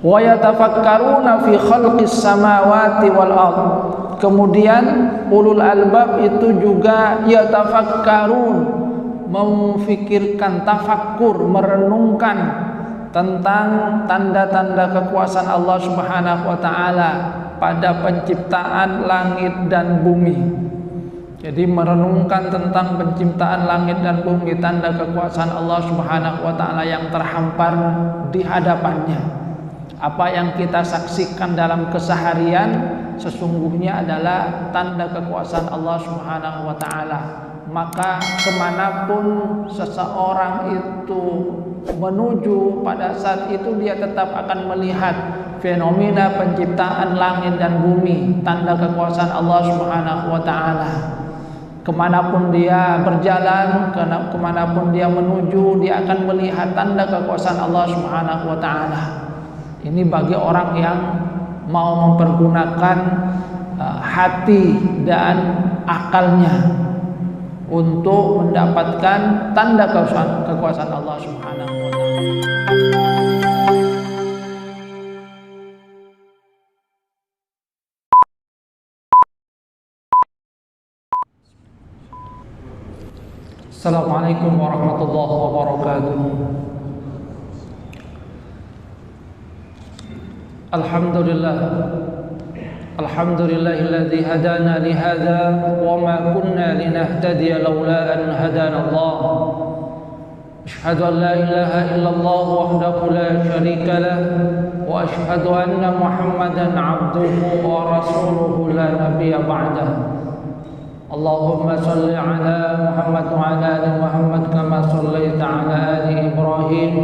wa yatafakkaruna fi khalqis samawati wal ard. Kemudian ulul albab itu juga yatafakkarun, memfikirkan, tafakkur, merenungkan tentang tanda-tanda kekuasaan Allah Subhanahu wa taala pada penciptaan langit dan bumi. Jadi merenungkan tentang penciptaan langit dan bumi, tanda kekuasaan Allah Subhanahu wa taala yang terhampar di hadapannya. Apa yang kita saksikan dalam keseharian sesungguhnya adalah tanda kekuasaan Allah Subhanahu wa taala. Maka kemanapun seseorang itu menuju, pada saat itu dia tetap akan melihat fenomena penciptaan langit dan bumi, tanda kekuasaan Allah Subhanahu wa taala. Kemanapun dia berjalan, kemanapun dia menuju, dia akan melihat tanda kekuasaan Allah Subhanahu wa taala. Ini bagi orang yang mau mempergunakan hati dan akalnya untuk mendapatkan tanda kekuasaan Allah Subhanahu wa taala. Assalamualaikum warahmatullahi wabarakatuh. Alhamdulillahilladzi hadana li hadza wa ma kunna linahtadiya laula an hadana Allah. Asyhadu an la ilaha illallah wahdahu la syarika lah wa asyhadu anna Muhammadan 'abduhu wa rasuluhu la nabiyya ba'dahu. Allahumma salli ala Muhammad wa ala ali Muhammad kama sallaita ala ali Ibrahim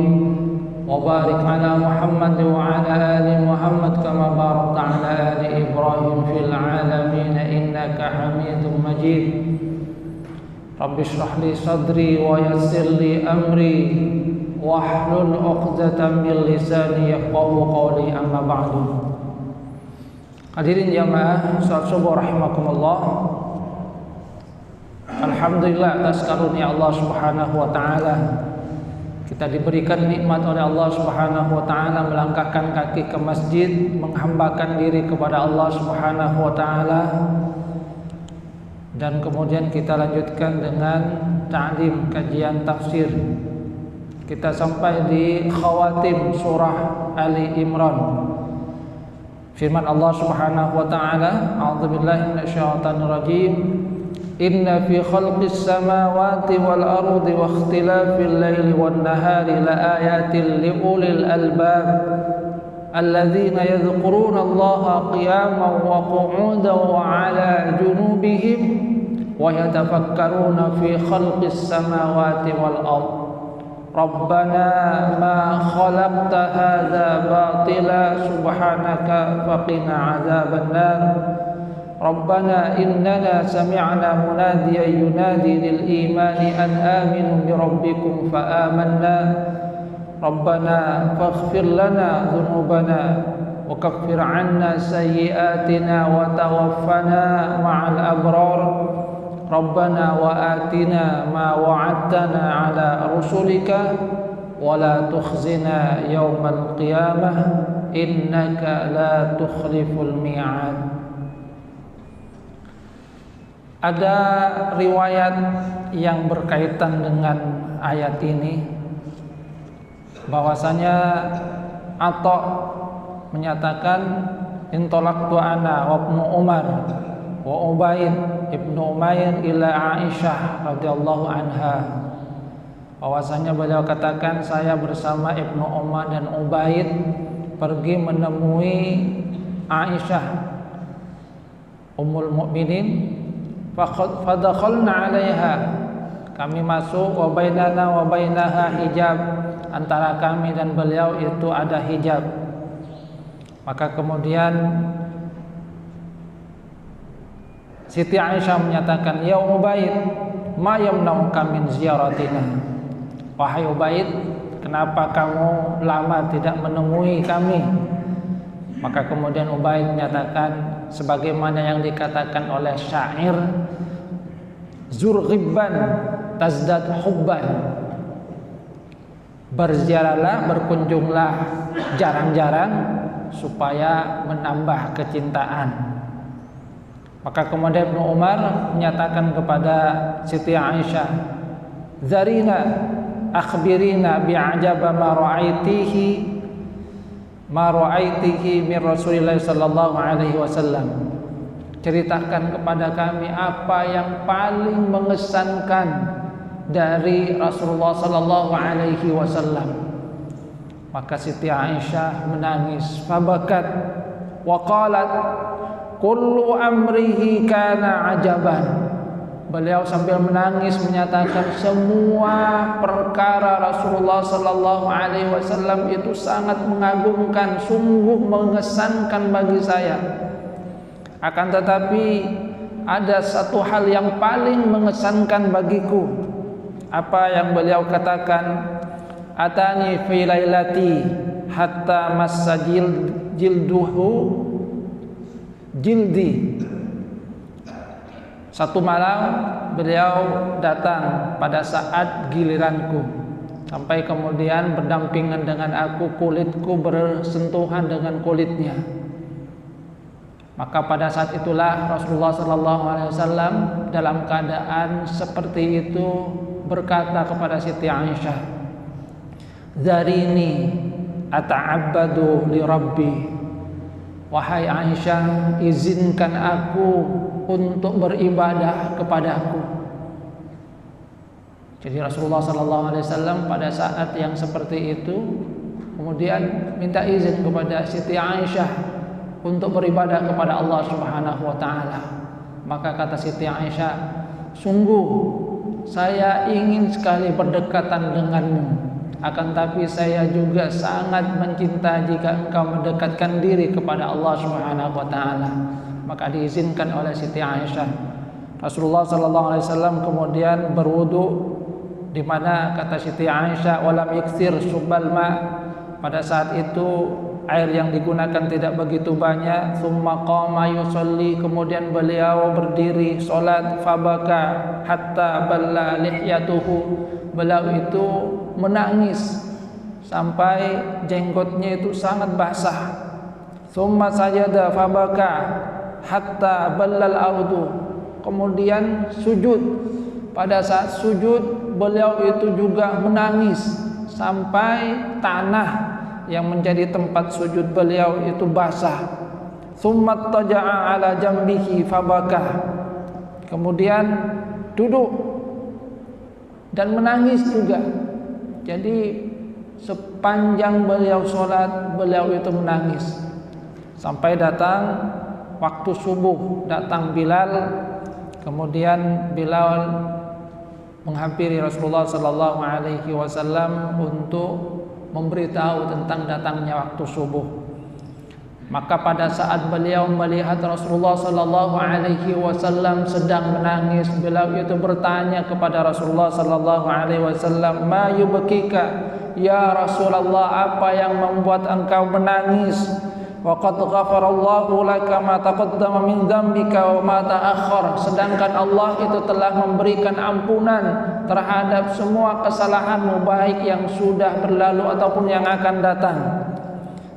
wa barik ala Muhammad wa ala ali Muhammad kama barakta ala ali Ibrahim fil alamin innaka Hamidum Majid. Rabbi shrah li sadri wa yassir li amri wahlul 'uqdatam min lisani yafqahu qawli, amma ba'du. Hadirin jamaah salat subuh rahimakumullah. Alhamdulillah atas karunia Allah Subhanahu wa taala, kita diberikan nikmat oleh Allah Subhanahu wa taala melangkahkan kaki ke masjid, menghambakan diri kepada Allah Subhanahu wa taala, dan kemudian kita lanjutkan dengan ta'lim kajian tafsir. Kita sampai di khawatim surah Ali Imran. Firman Allah Subhanahu wa taala, a'udzubillahi minasyaitonir rajim. Inna fi khalqis samawati wal ardi wa ikhtilafil laili wan nahari la ayatin li ulil albab alladzina yadhkuruna Allaha qiyaman wa qu'udan wa 'ala junubihim wa yatafakkaruna fi khalqis samawati wal ardi Rabbana ma khalaqta hadza batila subhanaka faqina 'adzaban nar. Rabbana innana sami'na munadiyan yunadi lil imani an aminu bi rabbikum fa amanna. Rabbana faghfir lana dhunubana wa kaffir 'anna sayyi'atina wa tawaffana ma'al abrar. Rabbana wa atina ma wa'adtana 'ala rusulika wa la tukhzina yawmal qiyamah innaka la tukhliful mi'ad. Ada riwayat yang berkaitan dengan ayat ini, bahwasanya Atha menyatakan intolaqtu ana wa ibnu Umar wa Ubaid ibnu Umair ila Aisyah radhiyallahu anha. Bahwasanya beliau katakan, saya bersama Ibnu Umar dan Ubaid pergi menemui Aisyah Ummul Mukminin. Fadakhalna 'alaiha, kami masuk, wa bainana wa bainaha hijab, antara kami dan beliau itu ada hijab. Maka kemudian Siti Aisyah menyatakan, ya Ubaid, ma yamna'uka min ziyaratina. Wahai Ubaid, kenapa kamu lama tidak menemui kami? Maka kemudian Ubaid menyatakan sebagaimana yang dikatakan oleh syair, zur ghibban tazdad hubban. berziarahlah, berkunjunglah jarang-jarang supaya menambah kecintaan. Maka kemudian Ibnu Umar menyatakan kepada Siti Aisyah, "Zarina akhbirina bi'ajaba ma ra'aitihi min Rasulillah sallallahu alaihi wasallam." Ceritakan kepada kami apa yang paling mengesankan dari Rasulullah sallallahu alaihi wasallam. Maka Siti Aisyah menangis, fabakat wa qalat kullu amrihi kana ajaban. Beliau sambil menangis menyatakan semua perkara Rasulullah sallallahu alaihi wasallam itu sangat mengagumkan, sungguh mengesankan bagi saya. Akan tetapi ada satu hal yang paling mengesankan bagiku. Apa yang beliau katakan? Atani fi lailati hatta massa jildi. Satu malam beliau datang pada saat giliranku, sampai kemudian berdampingan dengan aku, kulitku bersentuhan dengan kulitnya. Maka pada saat itulah Rasulullah SAW dalam keadaan seperti itu berkata kepada Siti Aisyah, "Zarini ata'abbadu li Rabbi." Wahai Aisyah, izinkan aku untuk beribadah kepadaku. Jadi Rasulullah SAW pada saat yang seperti itu kemudian minta izin kepada Siti Aisyah untuk beribadah kepada Allah Subhanahu wa taala. Maka kata Siti Aisyah, "Sungguh saya ingin sekali berdekatan denganmu, akan tapi saya juga sangat mencinta jika engkau mendekatkan diri kepada Allah Subhanahu wa taala." Maka diizinkan oleh Siti Aisyah. Rasulullah SAW kemudian berwudu, di mana kata Siti Aisyah, "Walam yaksir subal ma." Pada saat itu air yang digunakan tidak begitu banyak. Tsumma qama yusalli, kemudian beliau berdiri salat, fabaka hatta balla lihyatuhu. Beliau itu menangis sampai jenggotnya itu sangat basah. Tsumma sajada fabaka hatta ballal ardu. Kemudian sujud. Pada saat sujud beliau itu juga menangis sampai tanah yang menjadi tempat sujud beliau itu basah. Tsumma taja'a ala jambihi fabaka. Kemudian duduk dan menangis juga. Jadi sepanjang beliau sholat beliau itu menangis sampai datang waktu subuh, datang Bilal. Kemudian Bilal menghampiri Rasulullah sallallahu alaihi wasallam untuk memberitahu tentang datangnya waktu subuh. Maka pada saat beliau melihat Rasulullah sallallahu alaihi wasallam sedang menangis, beliau itu bertanya kepada Rasulullah sallallahu alaihi wasallam, "Ma yubkika ya Rasulullah, apa yang membuat engkau menangis? Wa qad ghafarallahu laka ma taqaddama min dzambika wa ma ta'akhkhar." Sedangkan Allah itu telah memberikan ampunan terhadap semua kesalahanmu, baik yang sudah berlalu ataupun yang akan datang.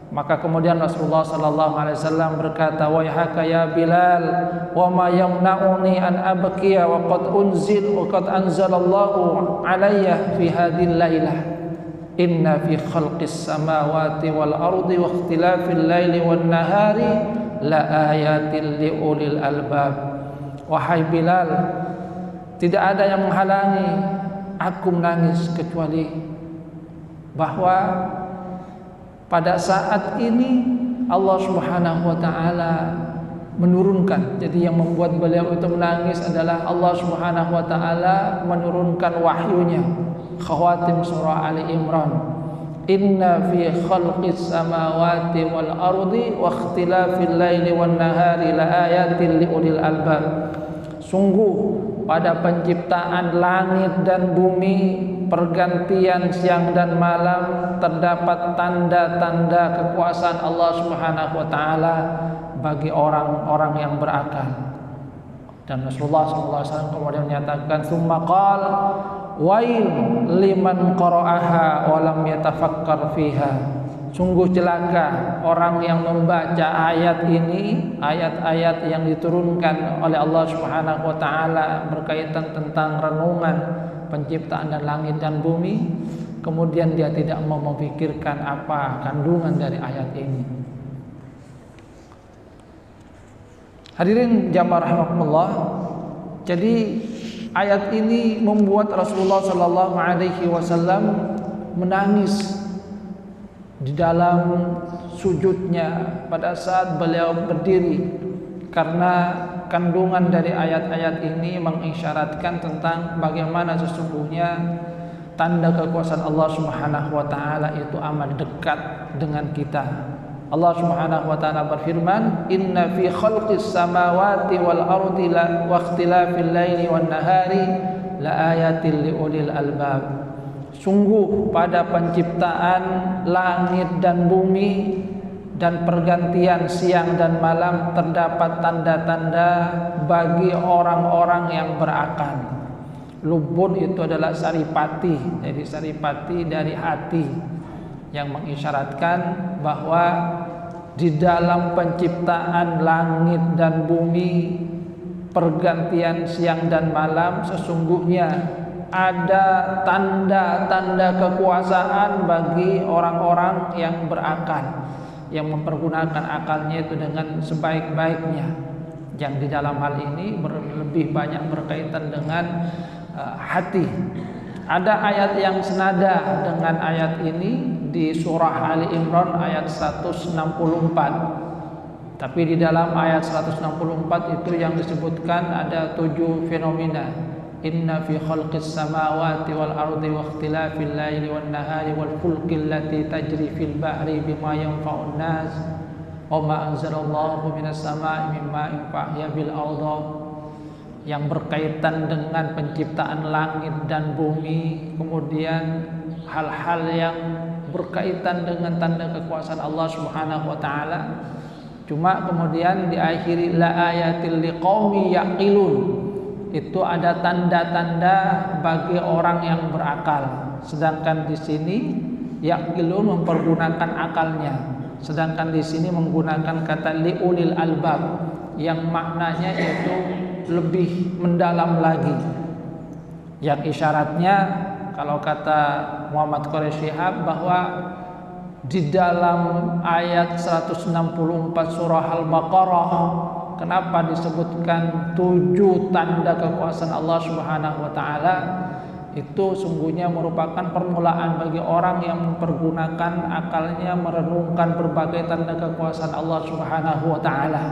Maka kemudian Rasulullah sallallahu alaihi wasallam berkata, "Waihaka ya Bilal, wa ma yamna'uni an abkiya wa qad anzalallahu alayya fi hadhihi lailah. Inna fi khalqis samawati wal ardi wa ikhtilafil laili wan nahari la ayatin li ulil albab." Wahai Bilal, tidak ada yang menghalangi aku menangis kecuali bahwa pada saat ini Allah Subhanahu wa taala menurunkan. Jadi yang membuat beliau itu menangis adalah Allah Subhanahu wa taala menurunkan wahyunya. Khawatim surah Ali Imran, "Inna fi khalqis samawati wal ardi wa ikhtilafil laili wan nahari la ayatin li ulil albab." Sungguh pada penciptaan langit dan bumi, pergantian siang dan malam, terdapat tanda-tanda kekuasaan Allah Subhanahu wa taala bagi orang-orang yang berakal. Dan Rasulullah SAW kemudian menyatakan, "Tsumma qala Wail liman qara'aha wa lam yatafakkar fiha. Sungguh celaka orang yang membaca ayat ini, ayat-ayat yang diturunkan oleh Allah Subhanahu wa taala berkaitan tentang renungan penciptaan dan langit dan bumi, kemudian dia tidak mau memikirkan apa kandungan dari ayat ini. Hadirin jamaah rahimakumullah. Jadi ayat ini membuat Rasulullah sallallahu alaihi wasallam menangis di dalam sujudnya pada saat beliau berdiri, karena kandungan dari ayat-ayat ini mengisyaratkan tentang bagaimana sesungguhnya tanda kekuasaan Allah Subhanahu wa taala itu amat dekat dengan kita. Allah Subhanahu wa taala berfirman, "Inna fi khalqis samawati wal ardi wa ikhtilafil laili wan nahari la ayatil liulil albab." Sungguh pada penciptaan langit dan bumi dan pergantian siang dan malam terdapat tanda-tanda bagi orang-orang yang berakal. Lubun itu adalah saripati, jadi saripati dari hati, yang mengisyaratkan bahwa di dalam penciptaan langit dan bumi, pergantian siang dan malam, sesungguhnya ada tanda-tanda kekuasaan bagi orang-orang yang berakal, yang mempergunakan akalnya itu dengan sebaik-baiknya, yang di dalam hal ini lebih banyak berkaitan dengan hati. Ada ayat yang senada dengan ayat ini di surah Ali Imran ayat 164. Tapi di dalam ayat 164 itu yang disebutkan ada 7 fenomena. Inna fi khalqis samawati wal ardi wa ikhtilafil laili wan nahari wal fulki allati tajri fil bahri bima yanfa'un nas wa ma anzalallahu minas sama'i min ma'in fahya bil arda, yang berkaitan dengan penciptaan langit dan bumi, kemudian hal-hal yang berkaitan dengan tanda kekuasaan Allah Subhanahu wa taala. Cuma kemudian diakhiri la ayatil liqaumi yaqilun. Itu ada tanda-tanda bagi orang yang berakal. Sedangkan di sini yaqilun mempergunakan akalnya. Sedangkan di sini menggunakan kata liulil albab yang maknanya itu lebih mendalam lagi. Yang isyaratnya kalau kata Muhammad Quraisy Shihab bahwa di dalam ayat 164 surah Al-Baqarah, kenapa disebutkan 7 tanda kekuasaan Allah Subhanahu wa taala? Itu sungguhnya merupakan permulaan bagi orang yang mempergunakan akalnya merenungkan berbagai tanda kekuasaan Allah Subhanahu wa taala.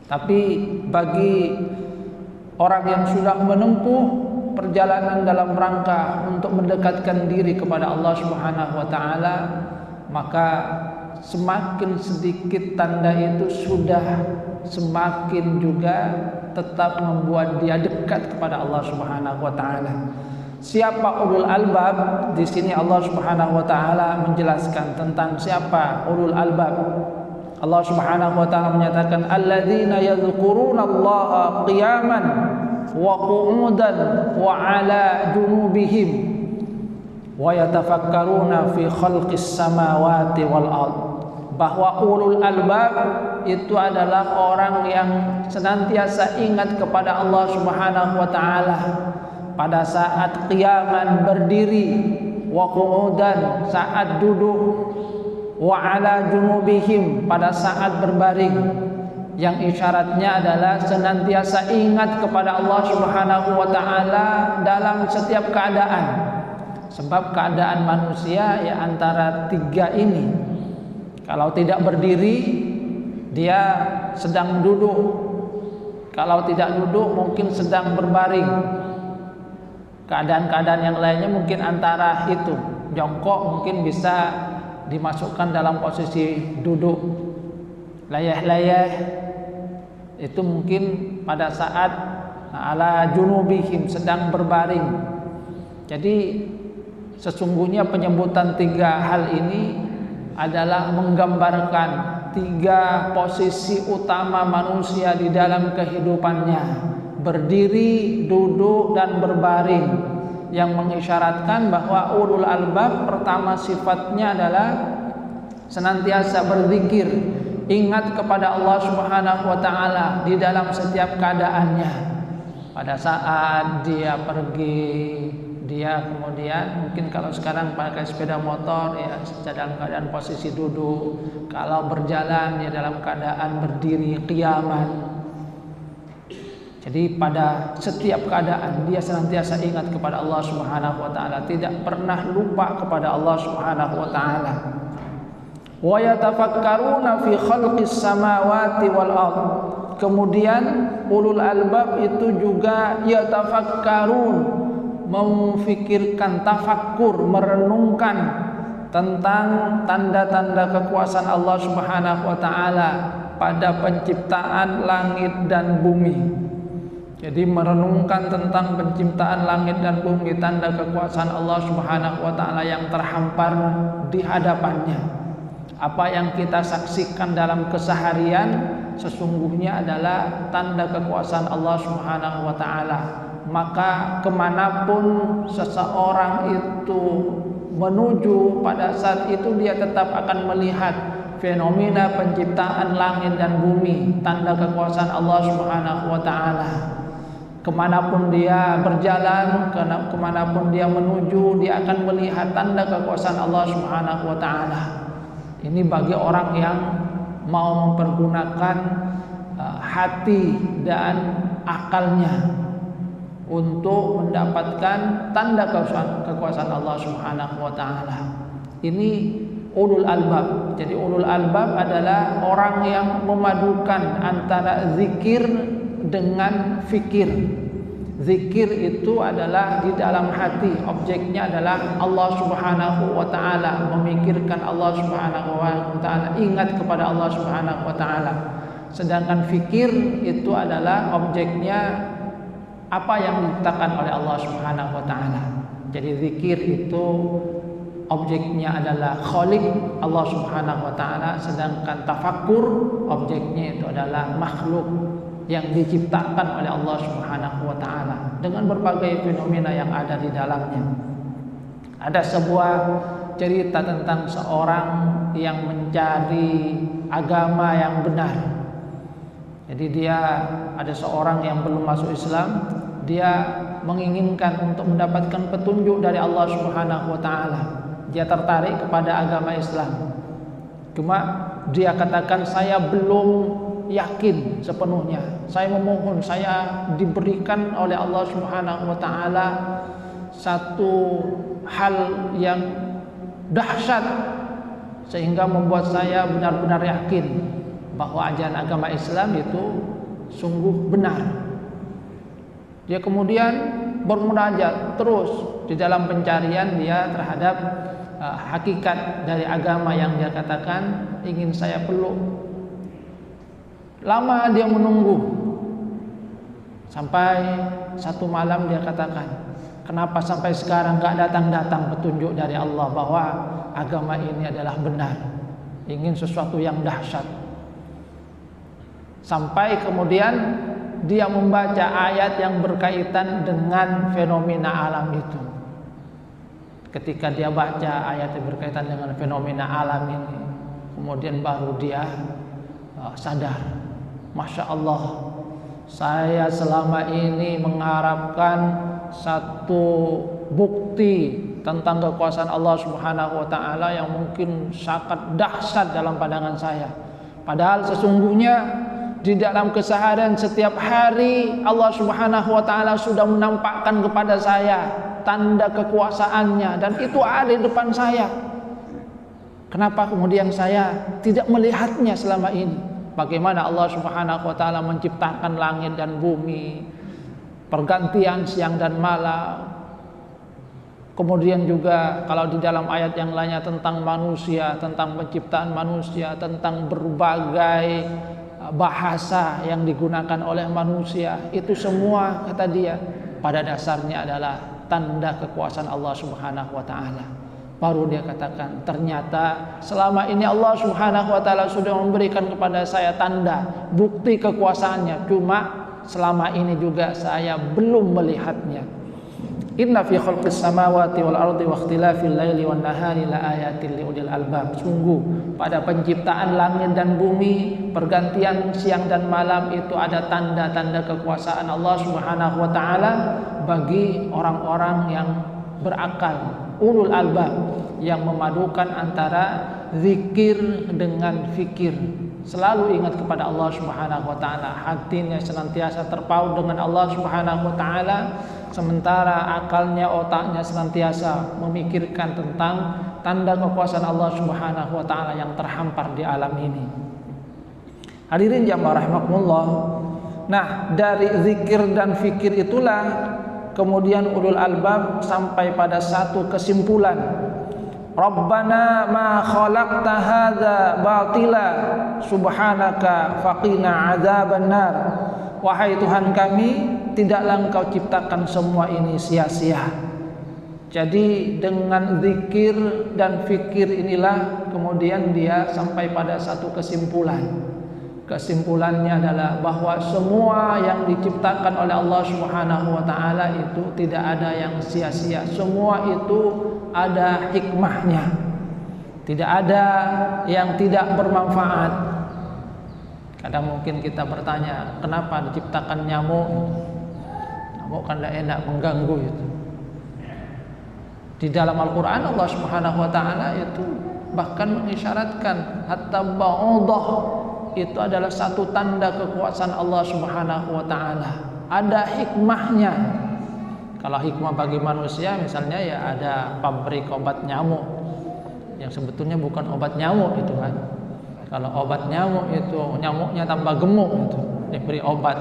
Tapi bagi orang yang sudah menempuh perjalanan dalam rangka untuk mendekatkan diri kepada Allah Subhanahu wa taala, maka semakin sedikit tanda itu sudah semakin juga tetap membuat dia dekat kepada Allah Subhanahu wa taala. Siapa ulul albab? Di sini Allah Subhanahu wa taala menjelaskan tentang siapa ulul albab. Allah Subhanahu wa taala menyatakan alladzina yadhkuruna Allaha qiyaman wa qu'udan wa 'ala junubihim wa yatafakkaruna fi khalqis samawati wal ard. Bahwa ulul albab itu adalah orang yang senantiasa ingat kepada Allah Subhanahu wa taala pada saat qiyaman berdiri, wa qu'udan saat duduk, wa 'ala junubihim pada saat berbaring, yang isyaratnya adalah senantiasa ingat kepada Allah Subhanahu wa taala dalam setiap keadaan. Sebab keadaan manusia ya antara 3 ini. Kalau tidak berdiri, dia sedang duduk. Kalau tidak duduk, mungkin sedang berbaring. Keadaan-keadaan yang lainnya mungkin antara itu. Jongkok mungkin bisa dimasukkan dalam posisi duduk. Layah-layah itu mungkin pada saat ala junubihim sedang berbaring. Jadi sesungguhnya penyebutan 3 hal ini adalah menggambarkan 3 posisi utama manusia di dalam kehidupannya. berdiri, duduk, dan berbaring, yang mengisyaratkan bahwa ulul albab pertama sifatnya adalah senantiasa berzikir, ingat kepada Allah Subhanahu wa taala di dalam setiap keadaannya. Pada saat dia pergi, dia kemudian mungkin kalau sekarang pakai sepeda motor ya dalam keadaan posisi duduk, kalau berjalan ya dalam keadaan berdiri qiyaman. Jadi pada setiap keadaan dia senantiasa ingat kepada Allah Subhanahu wa taala, tidak pernah lupa kepada Allah Subhanahu wa taala. Wa yatafakkaruna fi khalqis samawati wal ardh. Kemudian ulul albab itu juga yatafakkarun, memfikirkan, tafakkur, merenungkan tentang tanda-tanda kekuasaan Allah Subhanahu wa taala pada penciptaan langit dan bumi. Jadi merenungkan tentang penciptaan langit dan bumi, tanda kekuasaan Allah Subhanahu wa taala yang terhampar di hadapannya. Apa yang kita saksikan dalam keseharian sesungguhnya adalah tanda kekuasaan Allah Subhanahu wa taala. Maka kemanapun seseorang itu menuju, pada saat itu dia tetap akan melihat fenomena penciptaan langit dan bumi, tanda kekuasaan Allah Subhanahu wa taala. Kemanapun dia berjalan, kemanapun dia menuju, dia akan melihat tanda kekuasaan Allah Subhanahu wa taala. Ini bagi orang yang mau mempergunakan hati dan akalnya untuk mendapatkan tanda kekuasaan Allah Subhanahu wa taala. Ini ulul albab. Jadi ulul albab adalah orang yang memadukan antara zikir dengan fikir. Zikir itu adalah di dalam hati, objeknya adalah Allah Subhanahu wa taala, memikirkan Allah Subhanahu wa taala, ingat kepada Allah Subhanahu wa taala. Sedangkan fikir itu adalah objeknya apa yang diciptakan oleh Allah Subhanahu wa taala. Jadi zikir itu objeknya adalah Khaliq Allah Subhanahu wa taala, sedangkan tafakkur objeknya itu adalah makhluk yang diciptakan oleh Allah Subhanahu wa taala dengan berbagai fenomena yang ada di dalamnya. Ada sebuah cerita tentang seorang yang mencari agama yang benar. Jadi dia ada seorang yang belum masuk Islam, dia menginginkan untuk mendapatkan petunjuk dari Allah Subhanahu wa taala. Dia tertarik kepada agama Islam. Cuma dia katakan, saya belum yakin sepenuhnya. Saya memohon saya diberikan oleh Allah Subhanahu wa taala satu hal yang dahsyat sehingga membuat saya benar-benar yakin bahwa ajaran agama Islam itu sungguh benar. Dia kemudian bermunajat terus di dalam pencarian dia terhadap hakikat dari agama yang dia katakan ingin saya peluk. Lama dia menunggu, sampai satu malam dia katakan, kenapa sampai sekarang gak datang-datang petunjuk dari Allah bahwa agama ini adalah benar. Ingin sesuatu yang dahsyat. Sampai kemudian dia membaca ayat yang berkaitan dengan fenomena alam itu. Ketika dia baca ayat yang berkaitan dengan fenomena alam ini, kemudian baru dia sadar, Masya Allah, saya selama ini mengharapkan satu bukti tentang kekuasaan Allah Subhanahu wa taala yang mungkin sangat dahsyat dalam pandangan saya. Padahal sesungguhnya di dalam keseharian setiap hari Allah Subhanahu wa taala sudah menampakkan kepada saya tanda kekuasaannya dan itu ada di depan saya. Kenapa kemudian saya tidak melihatnya selama ini? Bagaimana Allah Subhanahu wa taala menciptakan langit dan bumi, pergantian siang dan malam. Kemudian juga kalau di dalam ayat yang lainnya tentang manusia, tentang penciptaan manusia, tentang berbagai bahasa yang digunakan oleh manusia, itu semua kata dia pada dasarnya adalah tanda kekuasaan Allah Subhanahu wa taala. Baru dia katakan, ternyata selama ini Allah Subhanahu wa taala sudah memberikan kepada saya tanda, bukti kekuasaannya, cuma selama ini juga saya belum melihatnya. Inna fi khalqis samawati wal ardi wa ikhtilafil laili wan nahari la ayatin liulil albab. Sungguh pada penciptaan langit dan bumi, pergantian siang dan malam itu ada tanda-tanda kekuasaan Allah Subhanahu wa taala bagi orang-orang yang berakal, ulul albab, yang memadukan antara zikir dengan fikir. Selalu ingat kepada Allah Subhanahu wa taala, hatinya senantiasa terpaut dengan Allah Subhanahu wa taala, sementara akalnya, otaknya senantiasa memikirkan tentang tanda kekuasaan Allah Subhanahu wa taala yang terhampar di alam ini. Hadirin jamaah rahimakumullah. Nah, dari zikir dan fikir itulah kemudian ulul albab sampai pada satu kesimpulan. Rabbana ma khalaqta hadza batila subhanaka faqina adzabannar. Wahai Tuhan kami, tidaklah Engkau ciptakan semua ini sia-sia. Jadi dengan zikir dan fikir inilah kemudian dia sampai pada satu kesimpulan. Kesimpulannya adalah bahwa semua yang diciptakan oleh Allah Subhanahu wa taala itu tidak ada yang sia-sia. Semua itu ada hikmahnya. Tidak ada yang tidak bermanfaat. Kadang mungkin kita bertanya, kenapa diciptakan nyamuk? Nyamuk kan tidak enak, mengganggu itu. Di dalam Al-Quran Allah Subhanahu wa taala itu bahkan mengisyaratkan hatta ba'udah itu adalah satu tanda kekuasaan Allah Subhanahu wa taala. Ada hikmahnya. Kalau hikmah bagi manusia misalnya ya ada pabrik obat nyamuk yang sebetulnya bukan obat nyamuk itu kan. Kalau obat nyamuk itu nyamuknya tambah gemuk itu diberi obat.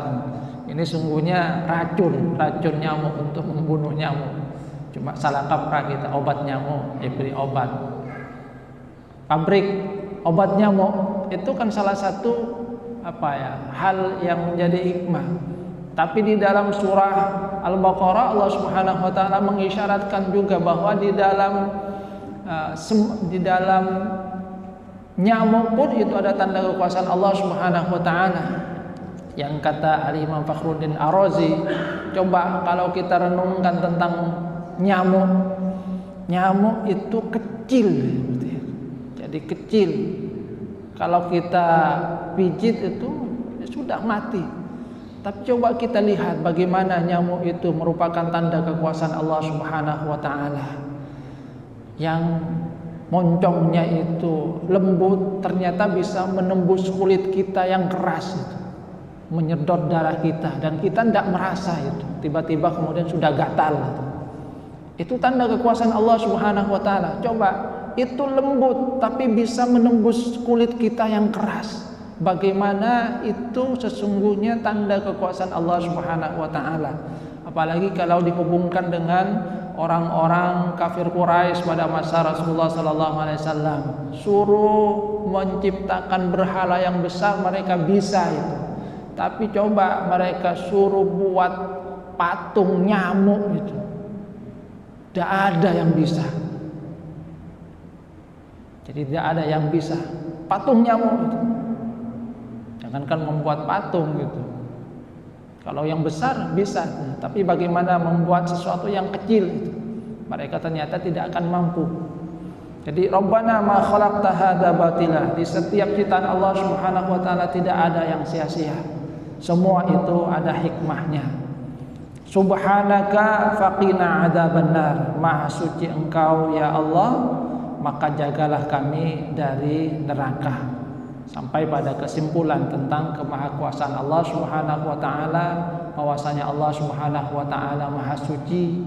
Ini sungguhnya racun nyamuk untuk membunuh nyamuk. Cuma salah kaprah kita, obat nyamuk diberi obat. Pabrik obat nyamuk itu kan salah satu hal yang menjadi hikmah. Tapi di dalam surah Al-Baqarah Allah Subhanahu wa taala mengisyaratkan juga bahwa di dalam nyamuk pun itu ada tanda kekuasaan Allah Subhanahu wa taala. Yang kata Al-Imam Fakhruddin Ar-Razi, coba kalau kita renungkan tentang nyamuk itu kecil. Jadi kecil. Kalau kita pijit itu sudah mati. Tapi coba kita lihat bagaimana nyamuk itu merupakan tanda kekuasaan Allah Subhanahu wa taala. Yang moncongnya itu lembut ternyata bisa menembus kulit kita yang keras itu. Menyedot darah kita dan kita tidak merasa itu. Tiba-tiba kemudian sudah gatal itu. Itu tanda kekuasaan Allah Subhanahu wa taala. Coba itu lembut tapi bisa menembus kulit kita yang keras. Bagaimana itu sesungguhnya tanda kekuasaan Allah Subhanahu wa taala. Apalagi kalau dihubungkan dengan orang-orang kafir Quraisy pada masa Rasulullah sallallahu alaihi wasallam. Suruh menciptakan berhala yang besar mereka bisa itu. Tapi coba mereka suruh buat patung nyamuk itu. Tidak ada yang bisa. Jadi tidak ada yang bisa patung nyamuk itu. Jangankan membuat patung gitu. Kalau yang besar bisa, tapi bagaimana membuat sesuatu yang kecil itu? Mereka ternyata tidak akan mampu. Jadi Rabbana ma khalaqta hadza batila. Di setiap ciptaan Allah Subhanahu wa taala tidak ada yang sia-sia. Semua itu ada hikmahnya. Subhanaka faqina adzabannar. Maha suci Engkau ya Allah, maka jagalah kami dari neraka. Sampai pada kesimpulan tentang kemahakuasaan Allah Subhanahu wa taala, bahwasanya Allah Subhanahu wa taala Maha suci,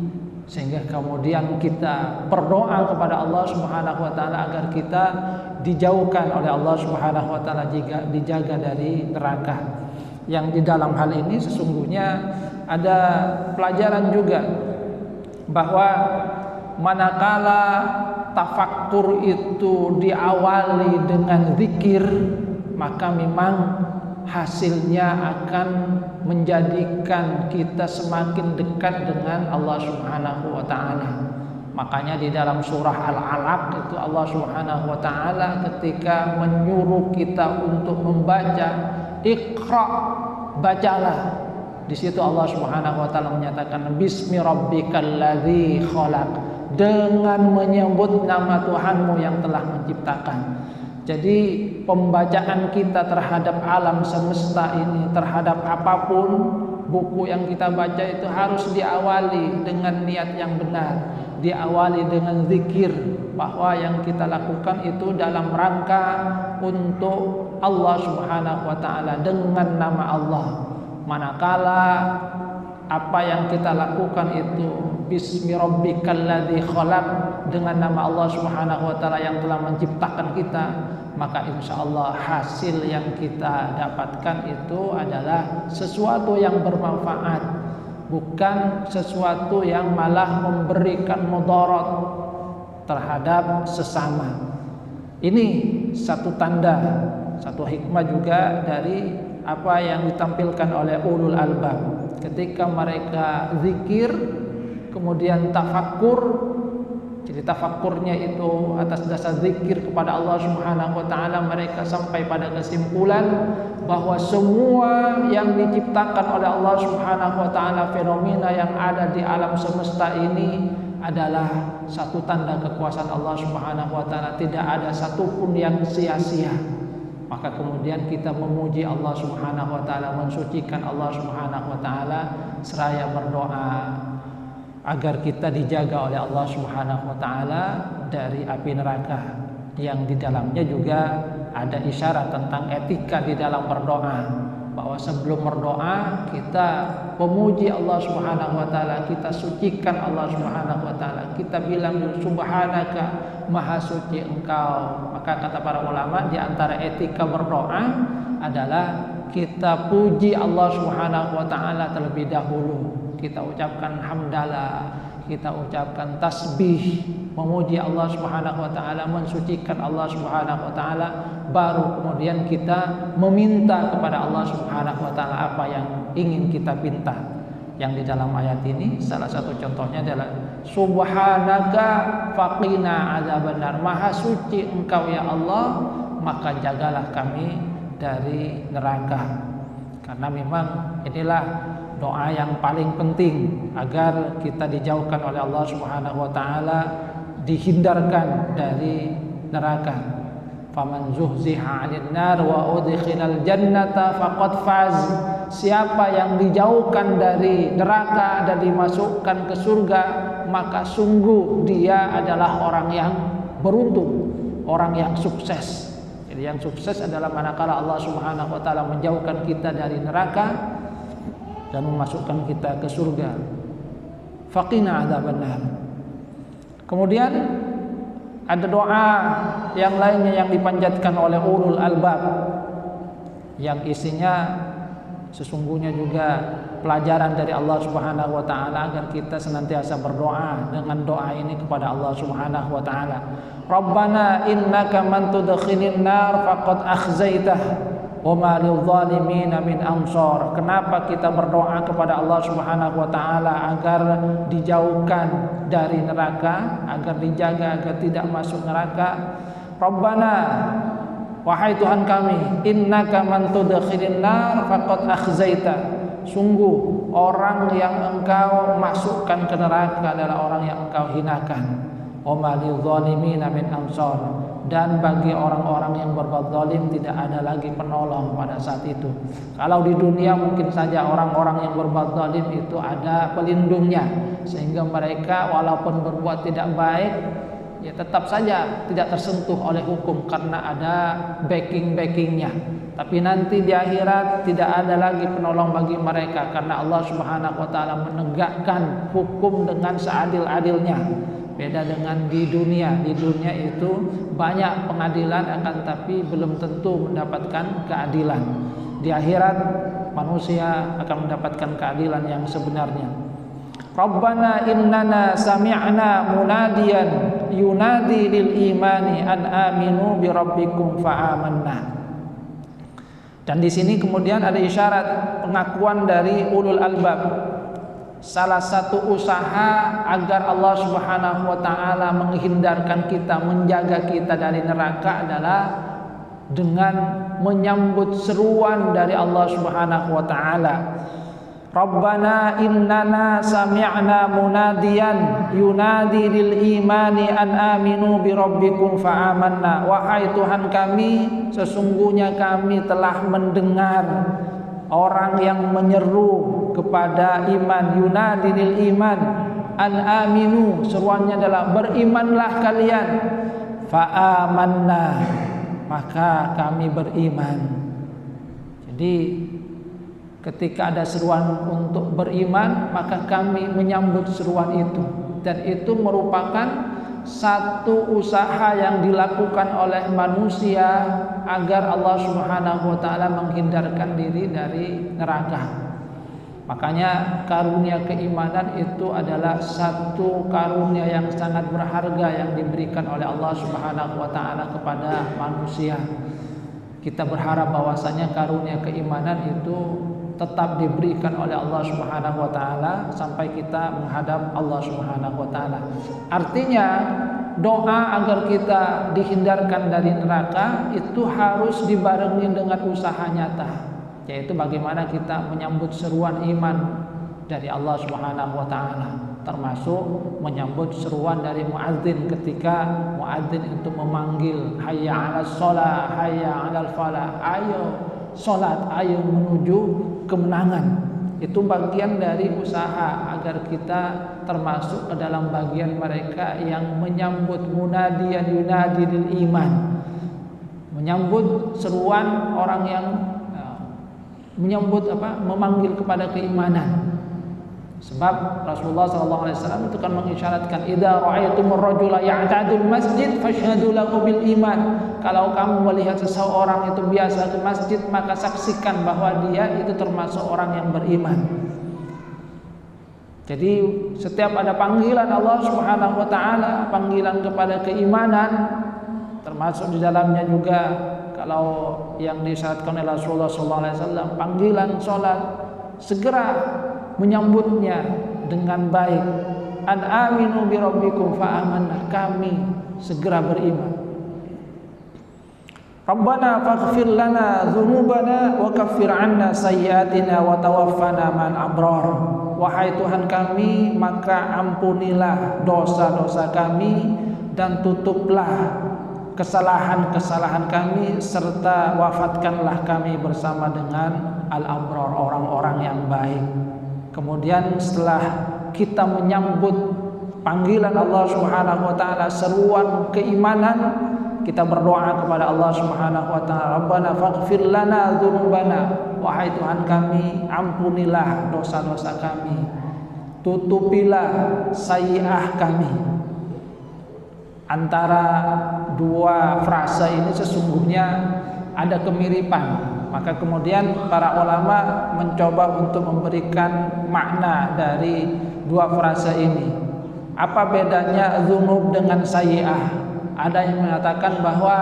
sehingga kemudian kita berdoa kepada Allah Subhanahu wa taala agar kita dijauhkan oleh Allah Subhanahu wa taala, dijaga dari neraka. Yang di dalam hal ini sesungguhnya ada pelajaran juga bahwa manakala tafakkur itu diawali dengan zikir, maka memang hasilnya akan menjadikan kita semakin dekat dengan Allah Subhanahu wa taala. Makanya di dalam surah Al-Alaq itu Allah Subhanahu wa taala ketika menyuruh kita untuk membaca, Iqra, bacalah. Di situ Allah Subhanahu wa taala menyatakan bismi rabbikal ladzi khalaq, dengan menyebut nama Tuhanmu yang telah menciptakan. Jadi pembacaan kita terhadap alam semesta ini, terhadap apapun buku yang kita baca itu harus diawali dengan niat yang benar, diawali dengan zikir, bahwa yang kita lakukan itu dalam rangka untuk Allah Subhanahu wa taala, dengan nama Allah. Manakala apa yang kita lakukan itu bismi rabbikal ladzi khalaq, dengan nama Allah Subhanahu wa taala yang telah menciptakan kita, maka insyaallah hasil yang kita dapatkan itu adalah sesuatu yang bermanfaat, bukan sesuatu yang malah memberikan mudarat terhadap sesama. Ini satu tanda, satu hikmah juga dari apa yang ditampilkan oleh ulul albab. Ketika mereka zikir kemudian tafakkur, jadi tafakkurnya itu atas dasar zikir kepada Allah Subhanahu wa taala, mereka sampai pada kesimpulan bahwa semua yang diciptakan oleh Allah Subhanahu wa taala, fenomena yang ada di alam semesta ini adalah satu tanda kekuasaan Allah Subhanahu wa taala, tidak ada satupun yang sia-sia. Maka kemudian kita memuji Allah Subhanahu wa taala, mensucikan Allah Subhanahu wa taala, seraya berdoa agar kita dijaga oleh Allah Subhanahu wa taala dari api neraka, yang di dalamnya juga ada isyarat tentang etika di dalam berdoa, bahwa sebelum berdoa kita memuji Allah Subhanahu wa taala, kita sucikan Allah Subhanahu wa taala, kita bilang subhanaka, maha suci Engkau. Maka kata para ulama, di antara etika berdoa adalah kita puji Allah Subhanahu wa taala terlebih dahulu. Kita ucapkan hamdalah, kita ucapkan tasbih, memuji Allah Subhanahu wa taala, mensucikan Allah Subhanahu wa taala, baru kemudian kita meminta kepada Allah Subhanahu wa taala apa yang ingin kita pinta. Yang di dalam ayat ini salah satu contohnya adalah subhanaka faqina adzabannar, maha suci Engkau ya Allah, maka jagalah kami dari neraka. Karena memang inilah doa yang paling penting agar kita dijauhkan oleh Allah Subhanahu wa taala, dihindarkan dari neraka. Faman zuhziha 'anil nar wa udkhilal jannata faqad faz. Siapa yang dijauhkan dari neraka dan dimasukkan ke surga, maka sungguh dia adalah orang yang beruntung, orang yang sukses. Jadi yang sukses adalah manakala Allah Subhanahu wa taala menjauhkan kita dari neraka dan memasukkan kita ke surga. Faqina adzabannar. Kemudian ada doa yang lainnya yang dipanjatkan oleh ulul albab, yang isinya sesungguhnya juga pelajaran dari Allah Subhanahu wa taala agar kita senantiasa berdoa dengan doa ini kepada Allah Subhanahu wa taala. Rabbana innaka man tudkhilin nar faqad akhzaitah wa ma lil zalimin min ansar. Kenapa kita berdoa kepada Allah Subhanahu wa taala agar dijauhkan dari neraka, agar dijaga agar tidak masuk neraka? Rabbana, wahai Tuhan kami, innaka man tudkhilin nar faqad akhzaita. Sungguh orang yang Engkau masukkan ke neraka adalah orang yang Engkau hinakan. Wa ma lil zalimin min ansar. Dan bagi orang-orang yang berbuat zalim tidak ada lagi penolong pada saat itu. Kalau di dunia mungkin saja orang-orang yang berbuat zalim itu ada pelindungnya, sehingga mereka walaupun berbuat tidak baik ya tetap saja tidak tersentuh oleh hukum karena ada backing-backingnya. Tapi nanti di akhirat tidak ada lagi penolong bagi mereka, karena Allah Subhanahu wa taala menegakkan hukum dengan seadil-adilnya. Beda dengan di dunia. Di dunia itu banyak pengadilan, akan tapi belum tentu mendapatkan keadilan. Di akhirat manusia akan mendapatkan keadilan yang sebenarnya. Rabbana innana sami'na munadiyan yunadi lil imani an aminu bi rabbikum fa'amanna. Dan di sini kemudian ada isyarat pengakuan dari ulul albab. Salah satu usaha agar Allah Subhanahu wa taala menghindarkan kita, menjaga kita dari neraka adalah dengan menyambut seruan dari Allah Subhanahu wa taala. Rabbana innana sami'na munadiyan yunadi lil imani an aminu bi rabbikum fa amanna. Wahai Tuhan kami, sesungguhnya kami telah mendengar orang yang menyeru kepada iman, yunadi lil iman an aminu, seruannya adalah berimanlah kalian, fa amanna, maka kami beriman. Jadi ketika ada seruan untuk beriman, maka kami menyambut seruan itu. Dan itu merupakan satu usaha yang dilakukan oleh manusia agar Allah Subhanahu wa ta'ala menghindarkan diri dari neraka. Makanya karunia keimanan itu adalah satu karunia yang sangat berharga yang diberikan oleh Allah Subhanahu wa ta'ala kepada manusia. Kita berharap bahwasanya karunia keimanan itu tetap diberikan oleh Allah Subhanahu wa ta'ala sampai kita menghadap Allah Subhanahu wa ta'ala. Artinya doa agar kita dihindarkan dari neraka itu harus dibarengi dengan usaha nyata, yaitu bagaimana kita menyambut seruan iman dari Allah Subhanahu wa ta'ala, termasuk menyambut seruan dari muadzin ketika muadzin itu memanggil hayya 'alas shalah, hayya 'alal falah, ayo salat, ayo menuju kemenangan. Itu bagian dari usaha agar kita termasuk ke dalam bagian mereka yang menyambut munadiyan yunadi lil iman, menyambut seruan orang yang memanggil kepada keimanan. Sebab Rasulullah SAW itu kan mengisyaratkan, idza ra'aitumur rajula ya'tadul masjid fashhadu lahu bil iman. Kalau kamu melihat seseorang itu biasa ke masjid, maka saksikan bahwa dia itu termasuk orang yang beriman. Jadi setiap ada panggilan Allah Subhanahu wa ta'ala, panggilan kepada keimanan, termasuk di dalamnya juga kalau yang disyaratkan oleh Rasulullah SAW, panggilan sholat, segera menyambutnya dengan baik. An aminu bi rabbikum fa amanna, kami segera beriman. Rabbana faghfir lana dzunubana wa kaffir 'anna sayyi'atina wa tawaffana ma'al abrar. Wahai Tuhan kami, maka ampunilah dosa-dosa kami dan tutuplah kesalahan-kesalahan kami, serta wafatkanlah kami bersama dengan al-abrar, orang-orang yang baik. Kemudian setelah kita menyambut panggilan Allah Subhanahu wa ta'ala, seruan keimanan, kita berdoa kepada Allah Subhanahu wa ta'ala, Rabbana faghfir lana dzunubana, wahai Tuhan kami, ampunilah dosa-dosa kami, tutupilah sayyi'ah kami. Antara dua frasa ini sesungguhnya ada kemiripan. Maka kemudian para ulama mencoba untuk memberikan makna dari dua frasa ini. Apa bedanya dzunub dengan sayyi'ah? Ada yang mengatakan bahwa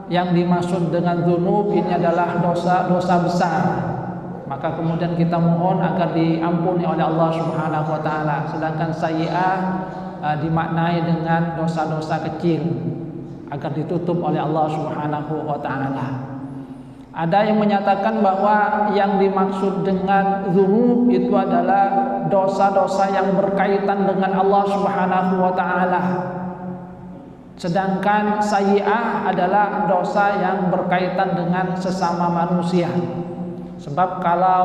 yang dimaksud dengan dzunub ini adalah dosa-dosa besar. Maka kemudian kita mohon agar diampuni oleh Allah Subhanahu wa ta'ala. Sedangkan sayyi'ah dimaknai dengan dosa-dosa kecil agar ditutup oleh Allah Subhanahu wa ta'ala. Ada yang menyatakan bahwa yang dimaksud dengan dzunub itu adalah dosa-dosa yang berkaitan dengan Allah Subhanahu wa ta'ala. Sedangkan sayyi'ah adalah dosa yang berkaitan dengan sesama manusia. Sebab kalau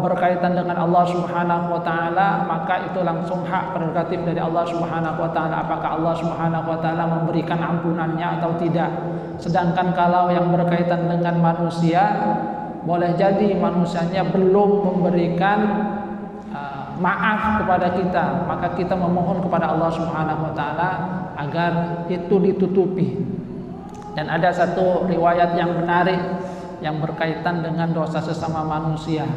berkaitan dengan Allah Subhanahu wa ta'ala, maka itu langsung hak prerogatif dari Allah Subhanahu wa ta'ala, apakah Allah Subhanahu wa ta'ala memberikan ampunannya atau tidak. Sedangkan kalau yang berkaitan dengan manusia, boleh jadi manusianya belum memberikan maaf kepada kita, maka kita memohon kepada Allah Subhanahu wa ta'ala agar itu ditutupi. Dan ada satu riwayat yang menarik yang berkaitan dengan dosa sesama manusia,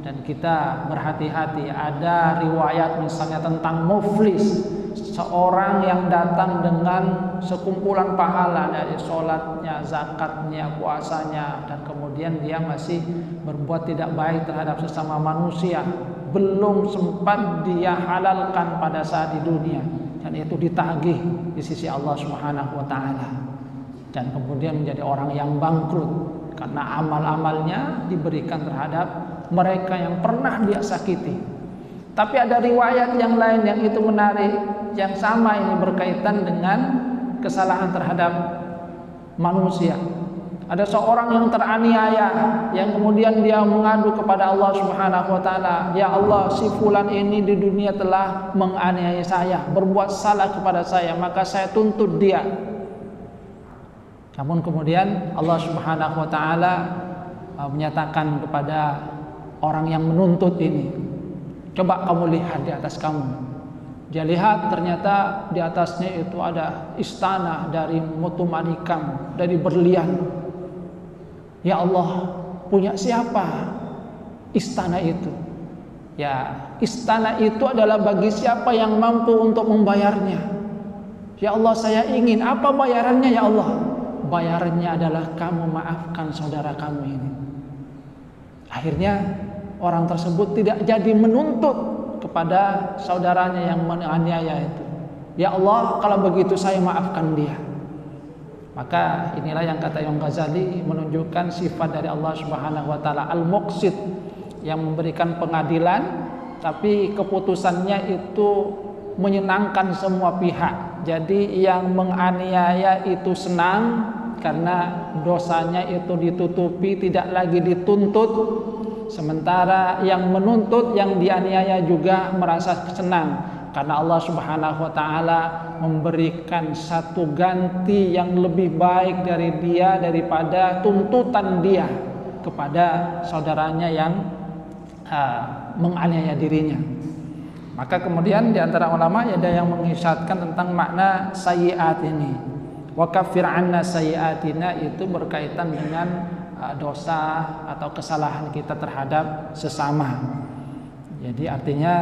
dan kita berhati-hati. Ada riwayat misalnya tentang muflis, seorang yang datang dengan sekumpulan pahala dari sholatnya, zakatnya, puasanya, dan kemudian dia masih berbuat tidak baik terhadap sesama manusia, belum sempat dia halalkan pada saat di dunia, dan itu ditagih di sisi Allah Subhanahu wa ta'ala, dan kemudian menjadi orang yang bangkrut karena amal-amalnya diberikan terhadap mereka yang pernah dia sakiti. Tapi ada riwayat yang lain yang itu menarik, yang sama ini berkaitan dengan kesalahan terhadap manusia. Ada seorang yang teraniaya, yang kemudian dia mengadu kepada Allah Subhanahu wa taala, "Ya Allah, si fulan ini di dunia telah menganiaya saya, berbuat salah kepada saya, maka saya tuntut dia." Namun kemudian Allah Subhanahu wa taala menyatakan kepada orang yang menuntut ini, "Coba kamu lihat di atas kamu." Dia lihat, ternyata di atasnya itu ada istana dari mutu manikam, dari berlian. Ya Allah, punya siapa istana itu? Ya, istana itu adalah bagi siapa yang mampu untuk membayarnya. Ya Allah, saya ingin. Apa bayarannya ya Allah? Bayarannya adalah kamu maafkan saudara kamu ini. Akhirnya orang tersebut tidak jadi menuntut kepada saudaranya yang menganiaya itu. Ya Allah, kalau begitu saya maafkan dia. Maka inilah yang kata Imam Ghazali menunjukkan sifat dari Allah Subhanahu wa taala Al-Muqsit, yang memberikan pengadilan tapi keputusannya itu menyenangkan semua pihak. Jadi yang menganiaya itu senang karena dosanya itu ditutupi, tidak lagi dituntut. Sementara yang menuntut, yang dianiaya juga merasa senang karena Allah Subhanahu wa taala memberikan satu ganti yang lebih baik dari dia daripada tuntutan dia kepada saudaranya yang menganiaya dirinya. Maka kemudian di antara ulama ada yang mengisyaratkan tentang makna sayyi'at ini. Wa kaffir 'anna sayyi'atina, itu berkaitan dengan dosa atau kesalahan kita terhadap sesama. Jadi artinya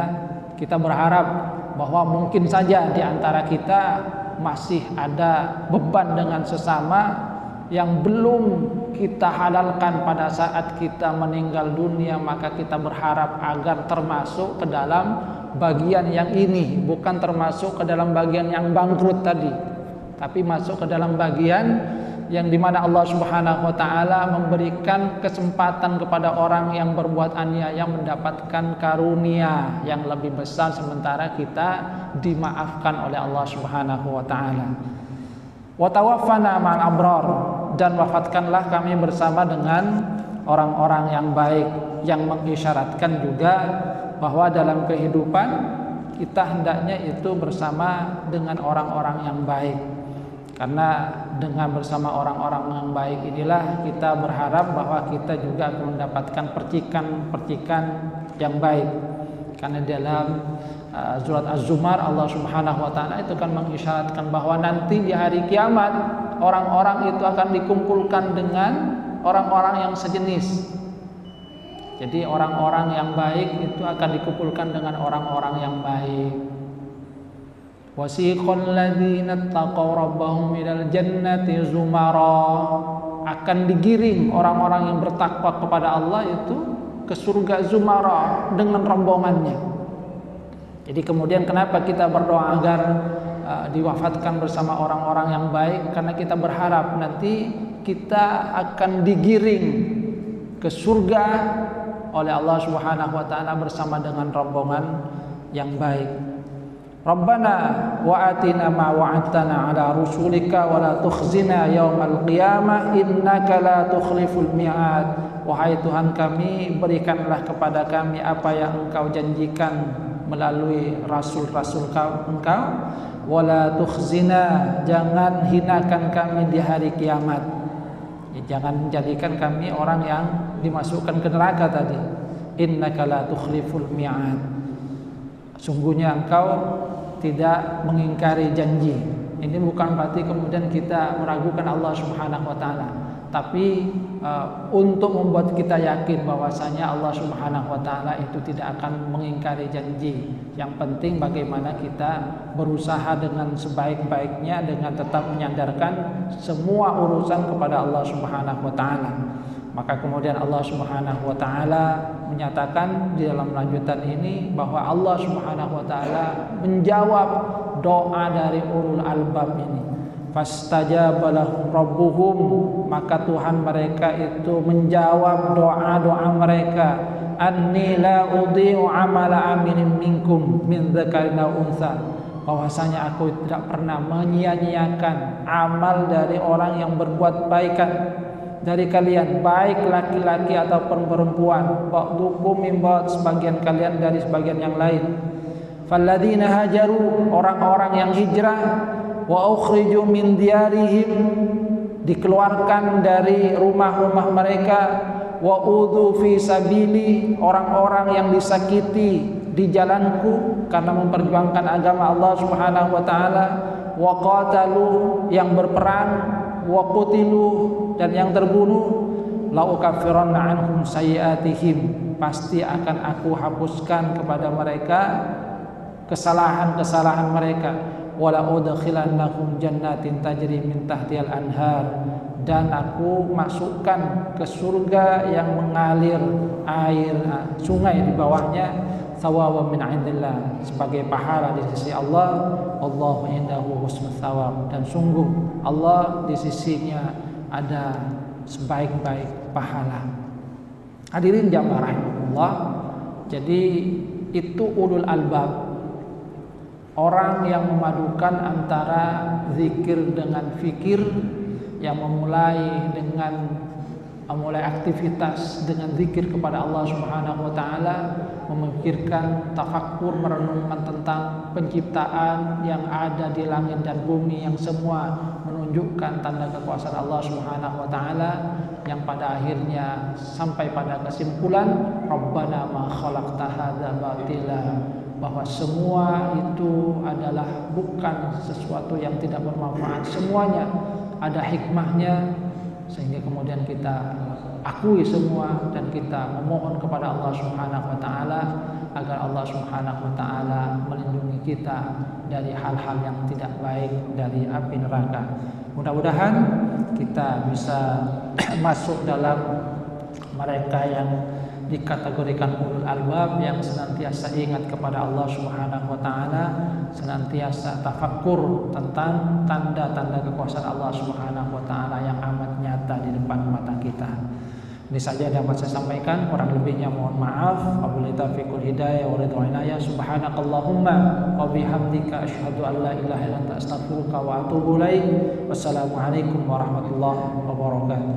kita berharap bahwa mungkin saja di antara kita masih ada beban dengan sesama yang belum kita halalkan pada saat kita meninggal dunia, maka kita berharap agar termasuk ke dalam bagian yang ini, bukan termasuk ke dalam bagian yang bangkrut tadi, tapi masuk ke dalam bagian yang dimana Allah Subhanahu wa taala memberikan kesempatan kepada orang yang berbuat aniaya mendapatkan karunia yang lebih besar, sementara kita dimaafkan oleh Allah Subhanahu wa taala. Wa tawaffana ma'al abrar, dan wafatkanlah kami bersama dengan orang-orang yang baik, yang mengisyaratkan juga bahwa dalam kehidupan kita hendaknya itu bersama dengan orang-orang yang baik. Karena dengan bersama orang-orang yang baik inilah kita berharap bahwa kita juga akan mendapatkan percikan-percikan yang baik. Karena dalam surat Az-Zumar Allah Subhanahu wa taala itu kan mengisyaratkan bahwa nanti di hari kiamat orang-orang itu akan dikumpulkan dengan orang-orang yang sejenis. Jadi orang-orang yang baik itu akan dikumpulkan dengan orang-orang yang baik. Wasiqal ladzina taqaw rabbahum ilal jannati zumara, akan digiring orang-orang yang bertakwa kepada Allah itu ke surga zumara dengan rombongannya. Jadi kemudian kenapa kita berdoa agar diwafatkan bersama orang-orang yang baik? Karena kita berharap nanti kita akan digiring ke surga oleh Allah Subhanahu wa taala bersama dengan rombongan yang baik. Rabbana wa atina ma wa'adtana ala rusulika wa la tukhzina yaumal qiyamah innaka la tukhliful mi'ad. Wahai Tuhan kami, berikanlah kepada kami apa yang Engkau janjikan melalui rasul-rasul Engkau. Wa la tukhzina, jangan hinakan kami di hari kiamat. Jangan menjadikan kami orang yang dimasukkan ke neraka tadi. Innaka la tukhliful mi'ad. Sungguhnya Engkau tidak mengingkari janji. Ini bukan berarti kemudian kita meragukan Allah Subhanahu wa taala, tapi untuk membuat kita yakin bahwasanya Allah Subhanahu wa taala itu tidak akan mengingkari janji. Yang penting bagaimana kita berusaha dengan sebaik-baiknya dengan tetap menyandarkan semua urusan kepada Allah Subhanahu wa taala. Maka kemudian Allah Subhanahu wa taala menyatakan di dalam lanjutan ini bahwa Allah Subhanahu wa taala menjawab doa dari ulul albab ini. Fastajaba lahum rabbuhum, maka Tuhan mereka itu menjawab doa-doa mereka. Anni la udhi'u amala amilin minkum min dzakarin aw untha, bahwasanya aku tidak pernah menyia-nyiakan amal dari orang yang berbuat baikan dari kalian, baik laki-laki ataupun perempuan. Ba'dukum min ba'd, sebagian kalian dari sebagian yang lain. Falladzina hajaru, orang-orang yang hijrah, wa ukhriju min diyarihim, dikeluarkan dari rumah-rumah mereka, wa udhu fi sabili, orang-orang yang disakiti di jalanku karena memperjuangkan agama Allah Subhanahu wa taala, wa qatalu, yang berperang, wa qutilu, dan yang terbunuh, la ukaffiranna anhum sayiatihim, pasti akan aku hapuskan kepada mereka kesalahan-kesalahan mereka, wala udkhilannahum jannatin tajri min tahtihal anhar, dan aku masukkan ke surga yang mengalir air sungai di bawahnya, thawaban min indillah, sebagai pahala di sisi Allah. Allahu indahu husnul thawab, dan sungguh Allah di sisinya ada sebaik-baik pahala. Hadirin jamaah rahimahullah, jadi itu ulul albab, orang yang memadukan antara zikir dengan fikir, yang memulai aktivitas dengan zikir kepada Allah Subhanahu wa taala, memikirkan, tafakkur, merenungkan tentang penciptaan yang ada di langit dan bumi, yang semua menunjukkan tanda kekuasaan Allah Subhanahu wa taala, yang pada akhirnya sampai pada kesimpulan Rabbana ma khalaqta hadza batila, bahwa semua itu adalah bukan sesuatu yang tidak bermanfaat, semuanya ada hikmahnya, sehingga kemudian kita akui semua dan kita memohon kepada Allah Subhanahu wa taala agar Allah Subhanahu wa taala melindungi kita dari hal-hal yang tidak baik dari api neraka. Mudah-mudahan kita bisa masuk dalam mereka yang dikategorikan ulul albab, yang senantiasa ingat kepada Allah Subhanahu wa taala, senantiasa tafakkur tentang tanda-tanda kekuasaan Allah Subhanahu wa taala yang amat nyata di depan mata kita. Ini saja yang dapat saya sampaikan, kurang lebihnya mohon maaf. Wabillahi taufiqul hidayah wa ridwan inayah. Subhanakallahumma wa bihamdika asyhadu an la ilaha illa anta astaghfiruka wa atubu ilaik. Wassalamualaikum warahmatullahi wabarakatuh.